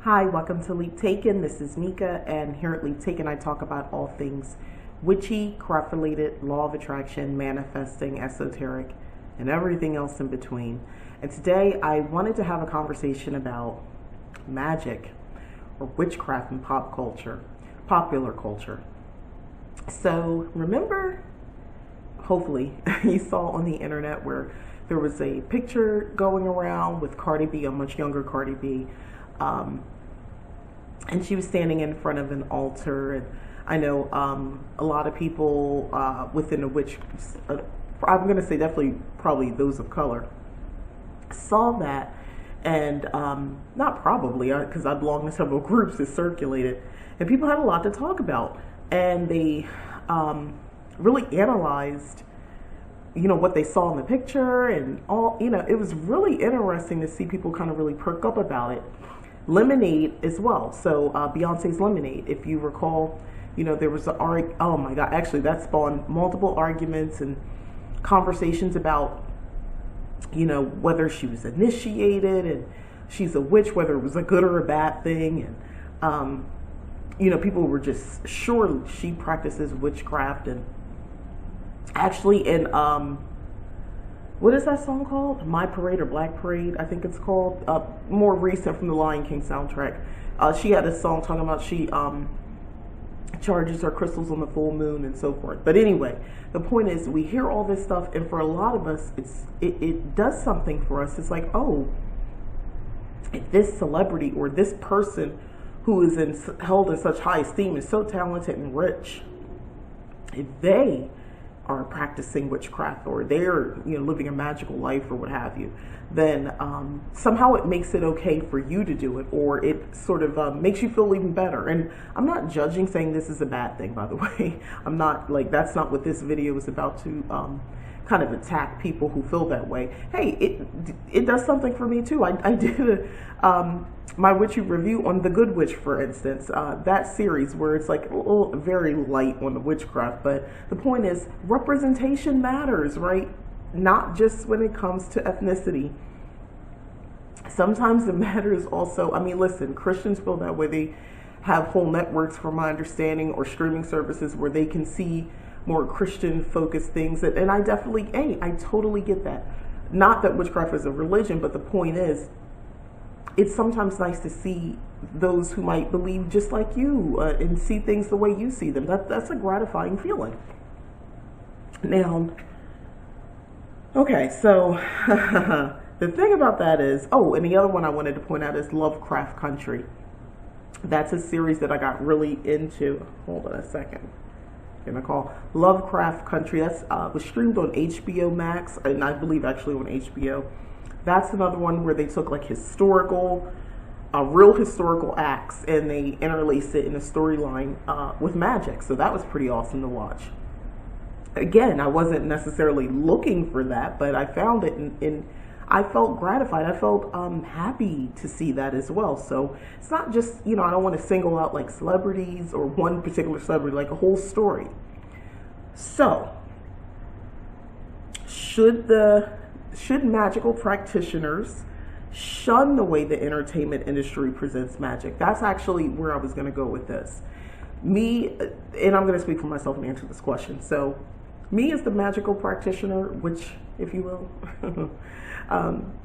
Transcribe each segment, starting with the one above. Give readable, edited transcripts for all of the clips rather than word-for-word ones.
Hi, welcome to Leap Taken. This is Mika, and here at Leap Taken, I talk about all things witchy, craft related, law of attraction, manifesting, esoteric, and everything else in between. And today, I wanted to have a conversation about magic or witchcraft in pop culture, popular culture. So, remember, hopefully, you saw on the internet where there was a picture going around with Cardi B, a much younger Cardi B. And she was standing in front of an altar, and I know a lot of people within the witch, I'm going to say definitely probably those of color, saw that, and not probably, because I belong to several groups that circulated, and people had a lot to talk about, and they really analyzed what they saw in the picture and all. It was really interesting to see people kind of really perk up about it. Lemonade as well. So Beyonce's Lemonade, if you recall, there was oh my God, actually that spawned multiple arguments and conversations about, whether she was initiated and she's a witch, whether it was a good or a bad thing. And, people were just sure she practices witchcraft. And actually in, what is that song called? My Parade or Black Parade, I think it's called. More recent from the Lion King soundtrack. She had a song talking about she charges her crystals on the full moon and so forth. But anyway, the point is we hear all this stuff, and for a lot of us, it does something for us. It's like, oh, if this celebrity or this person who is held in such high esteem is so talented and rich, if they are practicing witchcraft or they're living a magical life or what have you, then somehow it makes it okay for you to do it, or it sort of makes you feel even better. And I'm not judging, saying this is a bad thing, by the way. I'm not, that's not what this video is about, to kind of attack people who feel that way. Hey, it does something for me too. I did my witchy review on The Good Witch, for instance, that series where it's like a little very light on the witchcraft, but the point is representation matters, right? Not just when it comes to ethnicity. Sometimes it matters also. I mean, listen, Christians feel that way. They have whole networks, from my understanding, or streaming services where they can see more Christian focused things. And I totally get that. Not that witchcraft is a religion, but the point is, it's sometimes nice to see those who might believe just like you and see things the way you see them. That's a gratifying feeling. Now, okay, so the thing about that is, and the other one I wanted to point out is Lovecraft Country. That's a series that I got really into. Hold on a second. Gonna call Lovecraft Country. That's was streamed on HBO Max, and I believe actually on HBO. That's another one where they took like real historical acts, and they interlaced it in a storyline with magic. So that was pretty awesome to watch. Again, I wasn't necessarily looking for that, but I found it, and I felt gratified. I felt happy to see that as well. So it's not just, I don't want to single out like celebrities or one particular celebrity, like a whole story. So should magical practitioners shun the way the entertainment industry presents magic? That's actually where I was going to go with this. Me, and I'm going to speak for myself and answer this question. So me as the magical practitioner, which, if you will,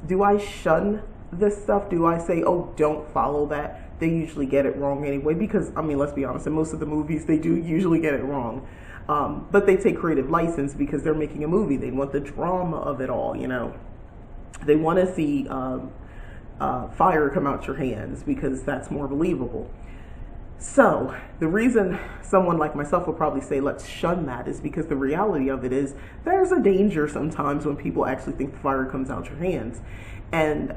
do I shun this stuff? Do I say, oh, don't follow that? They usually get it wrong anyway, because, let's be honest, in most of the movies, they do usually get it wrong. But they take creative license because they're making a movie. They want the drama of it all, They want to see fire come out your hands because that's more believable. So the reason someone like myself would probably say let's shun that is because the reality of it is there's a danger sometimes when people actually think the fire comes out your hands. And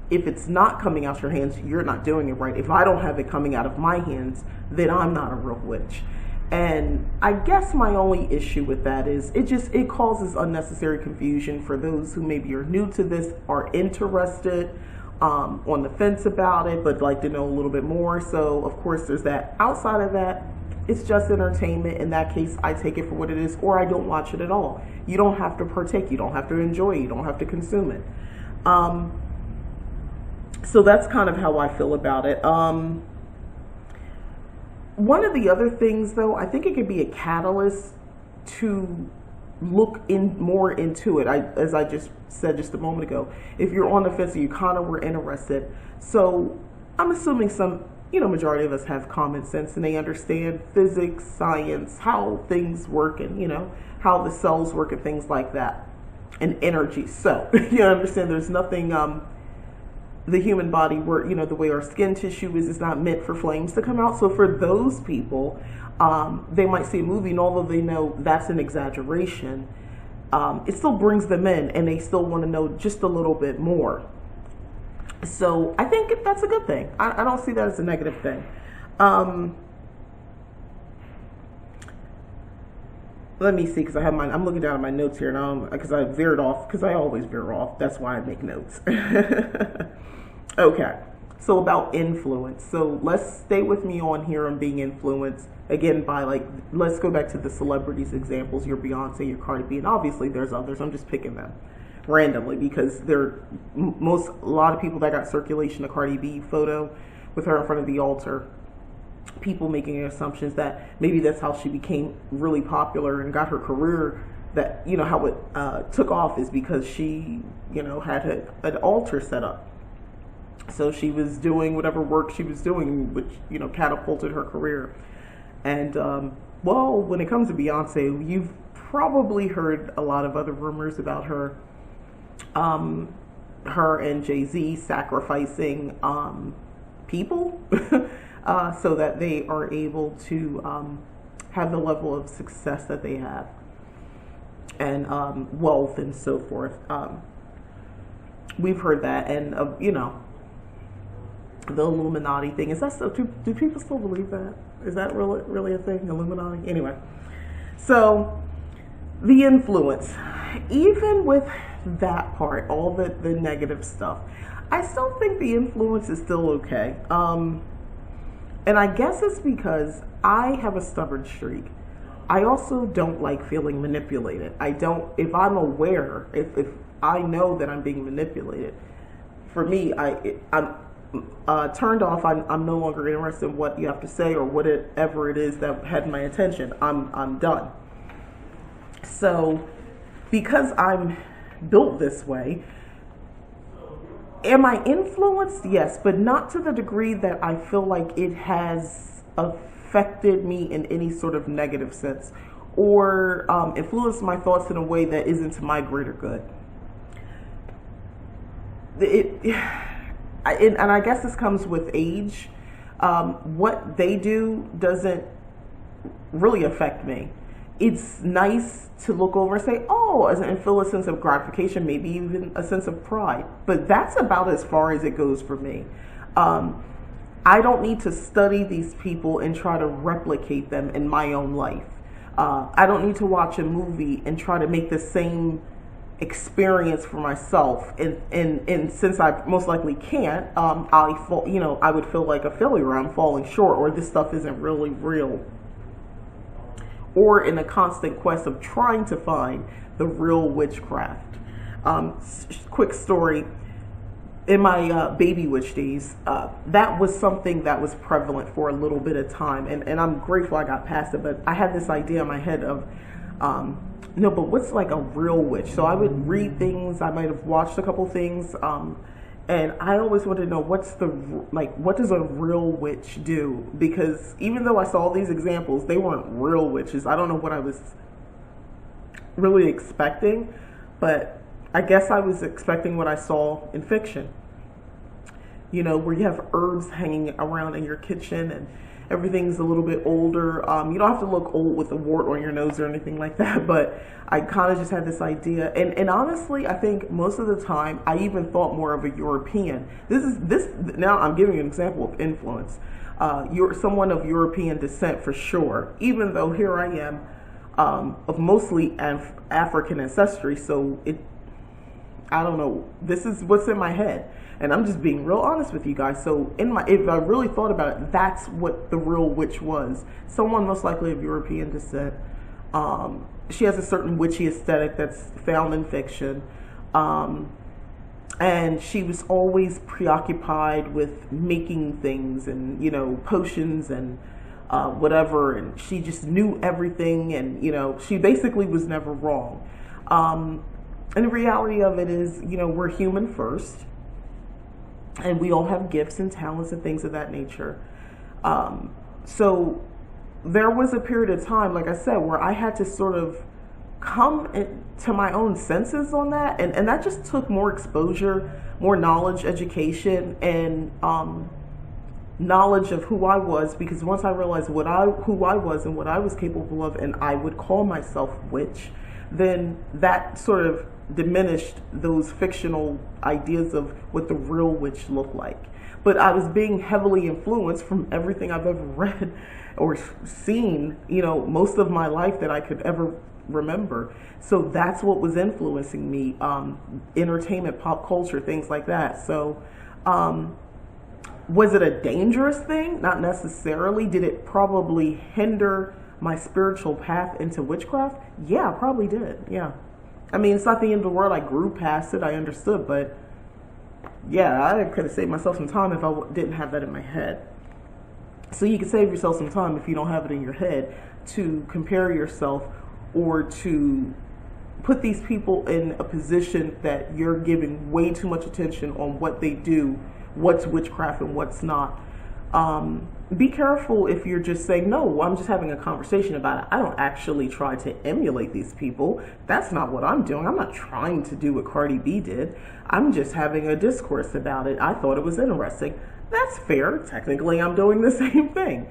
if it's not coming out your hands, you're not doing it right. If I don't have it coming out of my hands, then I'm not a real witch. And I guess my only issue with that is it causes unnecessary confusion for those who maybe are new to this, are interested, on the fence about it, but like to know a little bit more. So of course there's that. Outside of that, it's just entertainment. In that case, I take it for what it is, or I don't watch it at all. You don't have to partake. You don't have to enjoy it. You don't have to consume it. So that's kind of how I feel about it. One of the other things, though, I think it could be a catalyst to look in more into it. As I just said just a moment ago, if you're on the fence, you kind of were interested. So I'm assuming some, majority of us have common sense and they understand physics, science, how things work, and how the cells work and things like that, and energy. So you understand there's nothing. The human body, where the way our skin tissue is not meant for flames to come out. So for those people, they might see a movie, and although they know that's an exaggeration, it still brings them in, and they still want to know just a little bit more. So I think that's a good thing. I don't see that as a negative thing. Let me see, because I have I'm looking down at my notes here now, because I veered off, because I always veer off. That's why I make notes. Okay, so about influence. So let's stay with me on here on being influenced again by, let's go back to the celebrities examples, your Beyonce, your Cardi B, and obviously there's others. I'm just picking them randomly because a lot of people that got circulation, the Cardi B photo with her in front of the altar, people making assumptions that maybe that's how she became really popular and got her career, that how it took off is because she had an altar set up. So she was doing whatever work she was doing, which catapulted her career. And well, when it comes to Beyonce, you've probably heard a lot of other rumors about her and Jay-Z sacrificing people so that they are able to have the level of success that they have, and wealth and so forth. We've heard that, and the Illuminati thing. Is that so? Do people still believe that? Is that really a thing, Illuminati? Anyway, so the influence, even with that part, all the negative stuff, I still think the influence is still okay. And I guess it's because I have a stubborn streak. I also don't like feeling manipulated. If I'm aware, if I know that I'm being manipulated, for me, I'm turned off. I'm no longer interested in what you have to say or whatever it is that had my attention. I'm done. So because I'm built this way, am I influenced? Yes, but not to the degree that I feel like it has affected me in any sort of negative sense, or influenced my thoughts in a way that isn't to my greater good. And I guess this comes with age. What they do doesn't really affect me. It's nice to look over and say, oh, and feel a sense of gratification, maybe even a sense of pride. But that's about as far as it goes for me. I don't need to study these people and try to replicate them in my own life. I don't need to watch a movie and try to make the same experience for myself, and since I most likely can't, I would feel like a failure. I'm falling short, or this stuff isn't really real, or in a constant quest of trying to find the real witchcraft. Quick story. In my baby witch days, that was something that was prevalent for a little bit of time, and I'm grateful I got past it, but I had this idea in my head of no, but what's like a real witch? So I would read things, I might have watched a couple things, and I always wanted to know what does a real witch do? Because even though I saw these examples, they weren't real witches. I don't know what I was really expecting, but I guess I was expecting what I saw in fiction. Where you have herbs hanging around in your kitchen and everything's a little bit older. You don't have to look old with a wart on your nose or anything like that, but I kind of just had this idea. And honestly, I think most of the time, I even thought more of a European. Now I'm giving you an example of influence. You're someone of European descent for sure, even though here I am of mostly African ancestry. So I don't know, this is what's in my head. And I'm just being real honest with you guys. So if I really thought about it, that's what the real witch was. Someone most likely of European descent. She has a certain witchy aesthetic that's found in fiction. and she was always preoccupied with making things and, you know, potions and whatever, and she just knew everything, and, you know, she basically was never wrong. And the reality of it is, you know, we're human first, and we all have gifts and talents and things of that nature. So there was a period of time, like I said, where I had to sort of come to my own senses on that, and that just took more exposure, more knowledge, education, and knowledge of who I was, because once I realized who I was and what I was capable of, and I would call myself witch, then that sort of diminished those fictional ideas of what the real witch looked like. But I was being heavily influenced from everything I've ever read or seen, you know, most of my life that I could ever remember. So that's what was influencing me, entertainment, pop culture, things like that. So was it a dangerous thing? Not necessarily. Did it probably hinder my spiritual path into witchcraft? Yeah, probably did. Yeah. I mean, it's not the end of the world. I grew past it. I understood. But yeah, I could have saved myself some time if I didn't have that in my head. So you can save yourself some time if you don't have it in your head to compare yourself or to put these people in a position that you're giving way too much attention on what they do, what's witchcraft and what's not. Be careful if you're just saying, no, I'm just having a conversation about it. I don't actually try to emulate these people. That's not what I'm doing. I'm not trying to do what Cardi B did. I'm just having a discourse about it. I thought it was interesting. That's fair. Technically, I'm doing the same thing.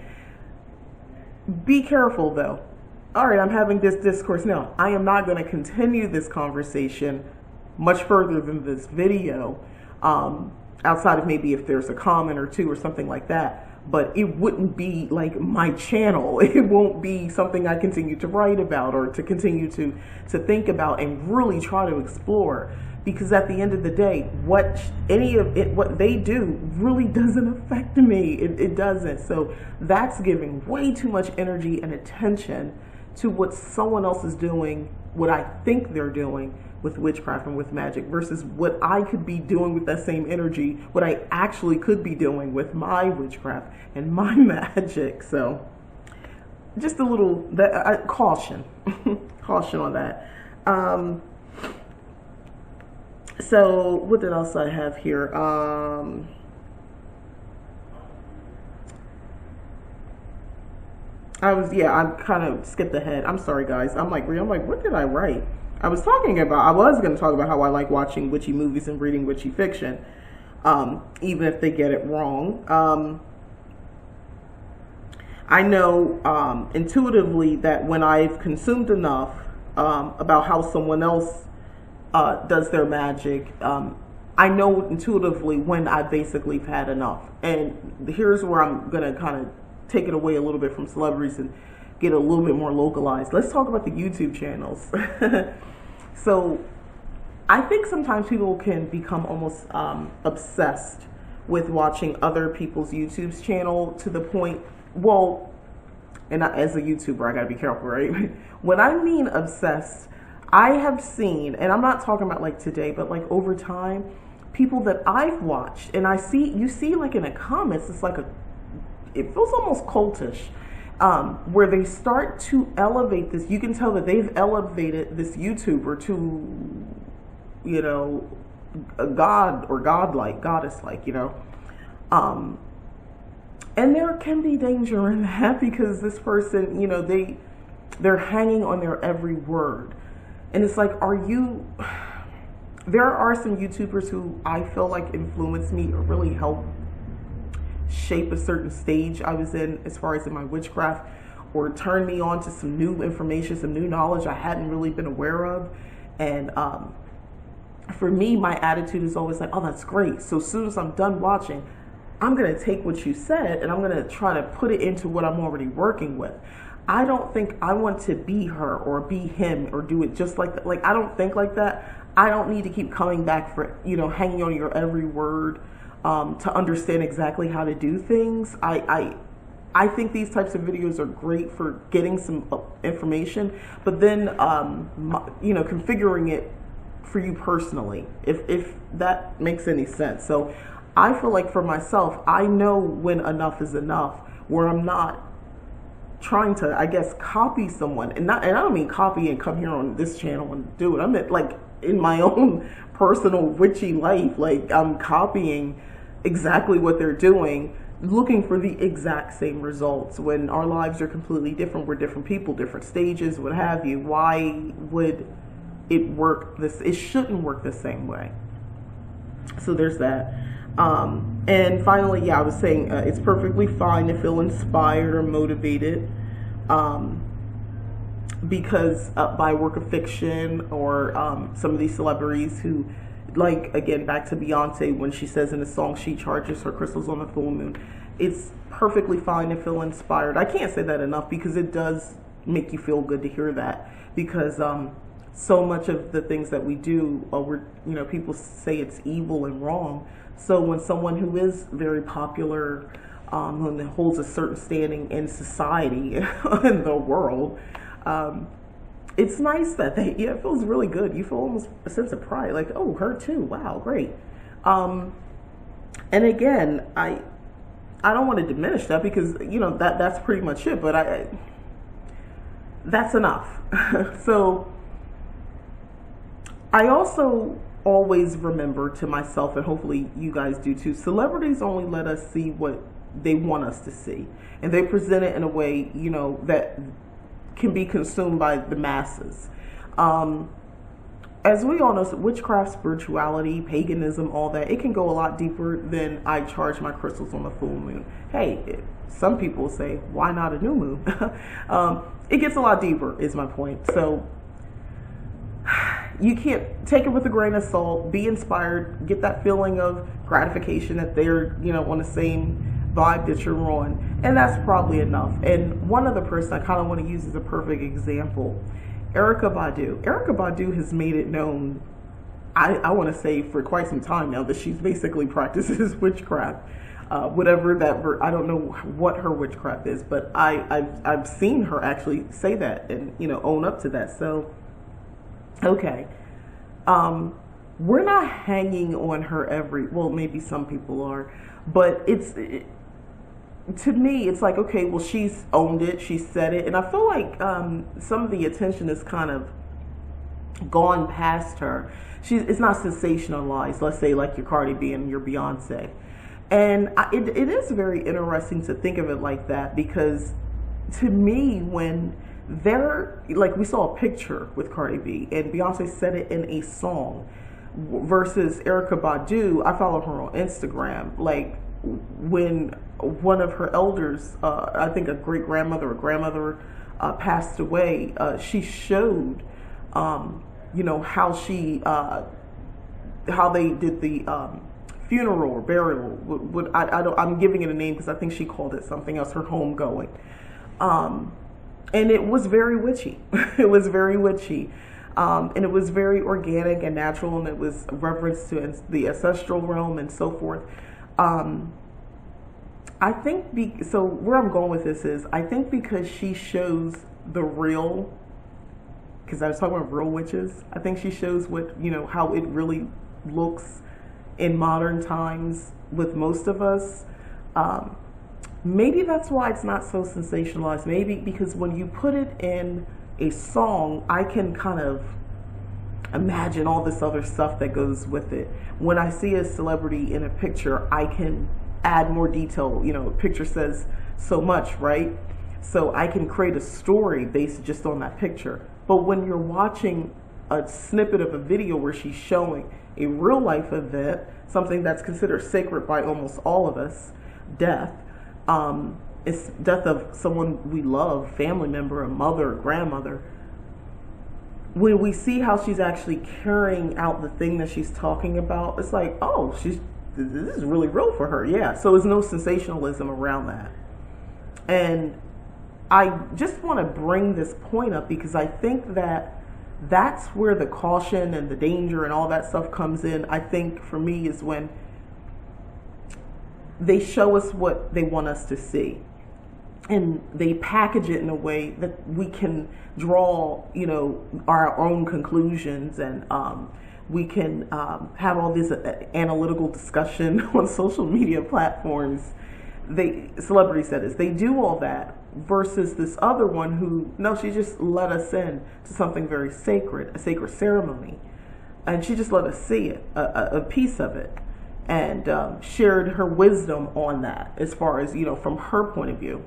Be careful, though. All right, I'm having this discourse now. I am not going to continue this conversation much further than this video, outside of maybe if there's a comment or two or something like that. But it wouldn't be like my channel. It won't be something I continue to write about or to continue to think about and really try to explore. Because at the end of the day, what they do really doesn't affect me. It doesn't. So that's giving way too much energy and attention to what someone else is doing, what I think they're doing with witchcraft and with magic, versus what I could be doing with that same energy, what I actually could be doing with my witchcraft and my magic. So just a little caution, caution on that. So what else I have here? I kind of skipped ahead. I'm sorry, guys. I'm like, what did I write? I was going to talk about how I like watching witchy movies and reading witchy fiction, even if they get it wrong. I know intuitively that when I've consumed enough about how someone else does their magic, I know intuitively when I basically have had enough. And here's where I'm going to kind of take it away a little bit from celebrities and get a little bit more localized. Let's talk about the YouTube channels. So I think sometimes people can become almost obsessed with watching other people's YouTube channel to the point, well, and as a YouTuber, I gotta be careful, right? When I mean obsessed, I have seen, and I'm not talking about like today, but like over time, people that I've watched, and you see like in the comments, it's like it feels almost cultish, where they start to elevate this. You can tell that they've elevated this YouTuber to, you know, a god or godlike, goddess-like, you know. And there can be danger in that because this person, you know, they're hanging on their every word. And it's like, there are some YouTubers who I feel like influenced me or really helped shape a certain stage I was in as far as in my witchcraft, or turn me on to some new information, some new knowledge I hadn't really been aware of. And for me, my attitude is always like, oh, that's great. So as soon as I'm done watching, I'm going to take what you said and I'm going to try to put it into what I'm already working with. I don't think I want to be her or be him or do it just like that. Like, I don't think like that. I don't need to keep coming back for, you know, hanging on your every word to understand exactly how to do things. I think these types of videos are great for getting some information, but then, you know, configuring it for you personally, if that makes any sense. So I feel like for myself, I know when enough is enough, where I'm not trying to, I guess, copy someone, and I don't mean copy and come here on this channel and do it. I mean like in my own personal witchy life, like I'm copying exactly what they're doing, looking for the exact same results when our lives are completely different. We're different people, different stages, what have you. Why would it work this? It shouldn't work the same way. So there's that. And finally, yeah, I was saying it's perfectly fine to feel inspired or motivated because by work of fiction or some of these celebrities who, like, again, back to Beyonce when she says in the song she charges her crystals on the full moon. It's perfectly fine to feel inspired. I can't say that enough because it does make you feel good to hear that, because so much of the things that we do, people say it's evil and wrong. So when someone who is very popular, who holds a certain standing in society, in the world, it's nice that it feels really good. You feel almost a sense of pride, like, oh, her too, wow, great. And again, I don't want to diminish that because, that's pretty much it, but that's enough. So I also always remember to myself, and hopefully you guys do too, celebrities only let us see what they want us to see, and they present it in a way, that can be consumed by the masses. As we all know, witchcraft, spirituality, paganism, all that, it can go a lot deeper than I charge my crystals on the full moon. Hey, some people say, why not a new moon? It gets a lot deeper, is my point. So you can't take it with a grain of salt, be inspired, get that feeling of gratification that they're, on the same vibe that you're on. And that's probably enough. And one other person I kind of want to use as a perfect example, Erykah Badu. Erykah Badu has made it known, I want to say for quite some time now, that she's basically practices witchcraft. Whatever that, I don't know what her witchcraft is, but I've seen her actually say that and, own up to that. So, okay. We're not hanging on her well, maybe some people are, but to me, it's like, okay, well, she's owned it, she said it, and I feel like some of the attention is kind of gone past her. It's not sensationalized, let's say, like your Cardi B and your Beyonce. And it is very interesting to think of it like that, because to me, when we saw a picture with Cardi B and Beyonce said it in a song versus Erykah Badu, I follow her on Instagram, like when one of her elders, I think a great-grandmother or grandmother, passed away, she showed, how they did the funeral or burial. I'm giving it a name because I think she called it something else, her homegoing. And it was very witchy. It was very witchy. And it was very organic and natural, and it was reference to the ancestral realm and so forth. I think, so where I'm going with this is, I think because she shows the real, because I was talking about real witches, I think she shows what, how it really looks in modern times with most of us. Maybe that's why it's not so sensationalized. Maybe because when you put it in a song, I can kind of imagine all this other stuff that goes with it. When I see a celebrity in a picture, I can add more detail. A picture says so much, right? So I can create a story based just on that picture. But when you're watching a snippet of a video where she's showing a real life event, something that's considered sacred by almost all of us, death, it's death of someone we love, family member, a mother, a grandmother. When we see how she's actually carrying out the thing that she's talking about, it's like, oh, this is really real for her. Yeah. So there's no sensationalism around that. And I just want to bring this point up because I think that that's where the caution and the danger and all that stuff comes in. I think for me is when they show us what they want us to see, and they package it in a way that we can draw, our own conclusions, and We can have all this analytical discussion on social media platforms. Celebrity status, they do all that versus this other one who, no, she just let us in to something very sacred, a sacred ceremony. And she just let us see it, a piece of it, and shared her wisdom on that as far as, from her point of view.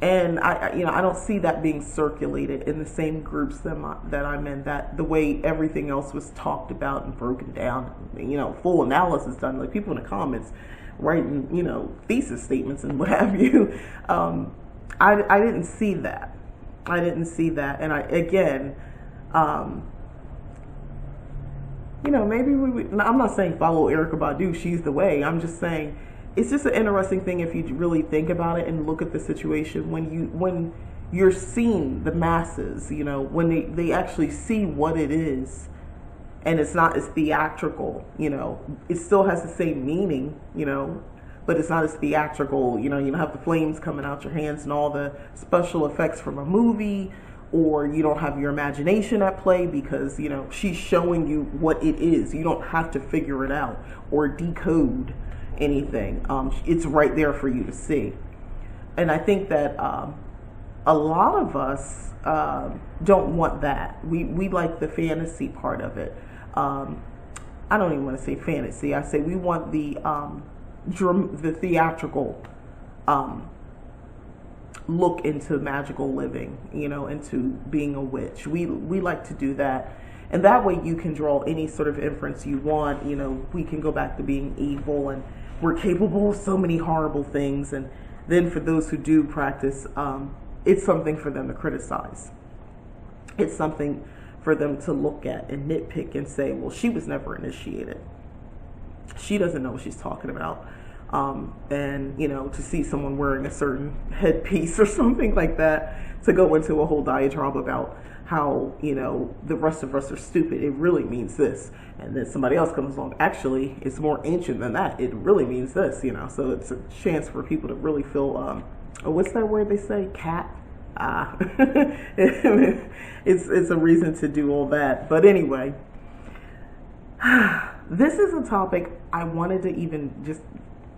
And I don't see that being circulated in the same groups that I'm in, that the way everything else was talked about and broken down, full analysis done, like people in the comments writing, thesis statements and what have you. I didn't see that. I didn't see that. And maybe I'm not saying follow Erykah Badu, she's the way. I'm just saying it's just an interesting thing if you really think about it and look at the situation when you're seeing the masses, when they actually see what it is, and it's not as theatrical, it still has the same meaning, but it's not as theatrical, you don't have the flames coming out your hands and all the special effects from a movie, or you don't have your imagination at play because, she's showing you what it is. You don't have to figure it out or decode anything. It's right there for you to see. And I think that a lot of us don't want that. We like the fantasy part of it. I don't even want to say fantasy. I say we want the theatrical look into magical living, into being a witch. We like to do that. And that way you can draw any sort of inference you want. We can go back to being evil, and we're capable of so many horrible things. And then for those who do practice, it's something for them to criticize. It's something for them to look at and nitpick and say, well, she was never initiated. She doesn't know what she's talking about. And, to see someone wearing a certain headpiece or something like that, to go into a whole diatribe about how, the rest of us are stupid. It really means this. And then somebody else comes along. Actually, it's more ancient than that. It really means this, So it's a chance for people to really feel, what's that word they say? Cat? It's a reason to do all that. But anyway, this is a topic I wanted to even just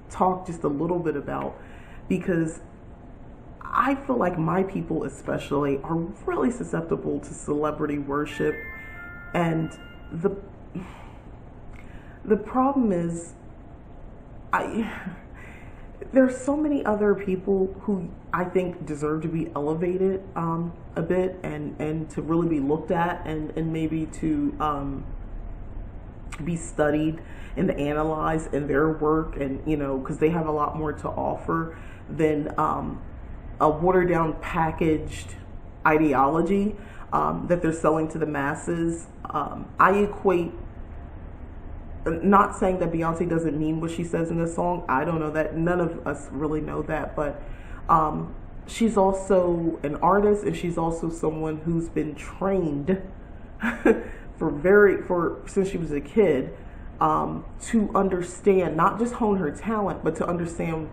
talk just a little bit about, because I feel like my people especially are really susceptible to celebrity worship. And the problem is there's so many other people who I think deserve to be elevated a bit and to really be looked at and maybe to be studied and analyzed in their work, and because they have a lot more to offer than a watered down packaged ideology that they're selling to the masses. I equate, not saying that Beyonce doesn't mean what she says in the song. I don't know that. None of us really know that, but she's also an artist, and she's also someone who's been trained since she was a kid, to understand, not just hone her talent, but to understand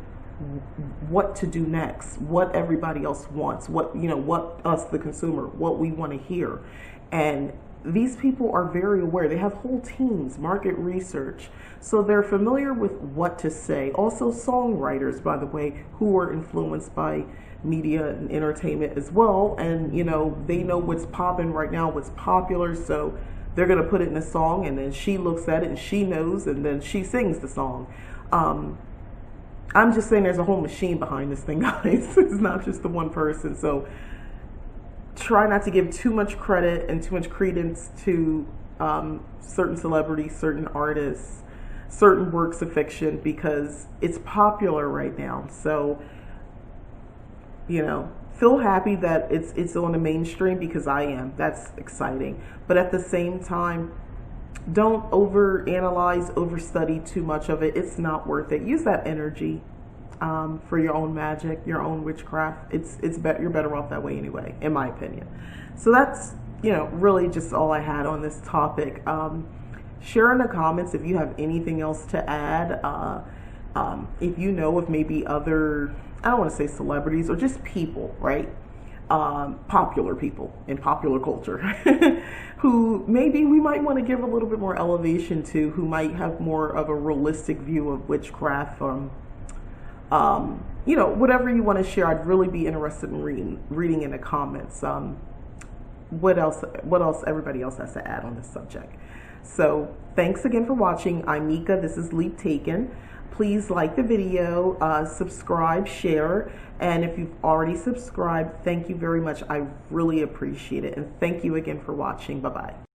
what to do next, what everybody else wants, what us, the consumer, what we want to hear. And these people are very aware. They have whole teams, market research, so they're familiar with what to say. Also songwriters, by the way, who are influenced by media and entertainment as well, and they know what's popping right now, what's popular, so they're going to put it in a song, and then she looks at it and she knows, and then she sings the song. I'm just saying there's a whole machine behind this thing, guys. It's not just the one person. So try not to give too much credit and too much credence to certain celebrities, certain artists, certain works of fiction, because it's popular right now. So, feel happy that it's on the mainstream, because I am. That's exciting. But at the same time, don't overanalyze, overstudy too much of it. It's not worth it. Use that energy for your own magic, your own witchcraft. You're better off that way anyway, in my opinion. So that's really just all I had on this topic. Share in the comments if you have anything else to add. If you know of maybe other, I don't want to say celebrities, or just people, right? popular people in popular culture who maybe we might want to give a little bit more elevation to, who might have more of a realistic view of witchcraft. You know, whatever you want to share, I'd really be interested in reading in the comments. What else everybody else has to add on this subject. So thanks again for watching. I'm Mika. This is Leap Taken. Please like the video, subscribe, share, and if you've already subscribed, thank you very much. I really appreciate it. And thank you again for watching. Bye-bye.